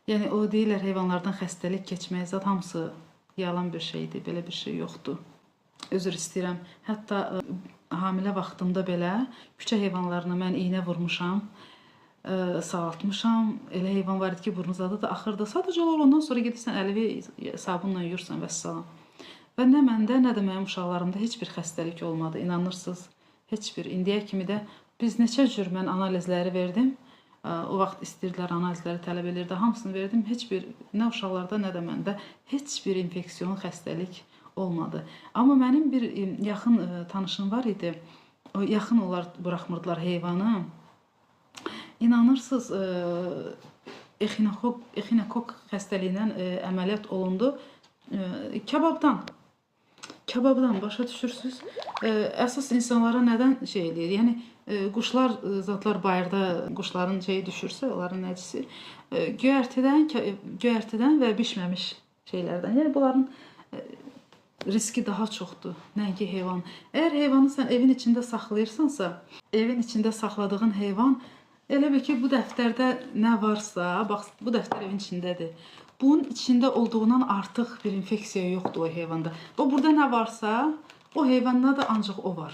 Yəni o deyirlər heyvanlardan xəstəlik keçmək zət hamısı yalan bir şeydir, belə bir şey yoxdur. Üzr istəyirəm. Hətta hamilə vaxtımda belə küçə heyvanlarına mən iynə vurmuşam, sağaltmışam. Elə heyvan var idi ki, burnuzadı da axırdı. Sadəcə olaraq ondan sonra gedirsən əlini sabunla yuyursan və salam. Və nə məndə, nə də mənim uşaqlarımda heç bir xəstəlik olmadı. İnanırsınız, heç bir. İndiyə kimi də biz neçə cür mən analizləri verdim. O vaxt istəyirdilər, analizləri tələb edirdi. Hamısını verdim. Heç bir, nə uşaqlarda, nə də məndə heç bir infeksiyon xəstəlik olmadı. Amma mənim bir yaxın tanışım var idi. O yaxın onlar buraxmırdılar heyvanı. İnanırsınız, echinokok xəstəliyindən əməliyyat olundu. Kababdan başa düşürsünüz. Əsas insanlara nədən şey eləyir? Yəni quşlar, zatlar bayırda quşların şeyi düşürsə, onların nəcisi göyərtidən və bişməmiş şeylərdən. Yəni bunların riski daha çoxdur, nəinki heyvan. Əgər heyvanı sən evin içində saxlayırsansa, evin içində saxladığın heyvan elə bil ki, bu dəftərdə nə varsa, bax, bu dəftər evin içindədir. Bunun içində olduğundan artıq bir infeksiya yoxdur o heyvanda. O burada nə varsa, o heyvanda da ancaq o var.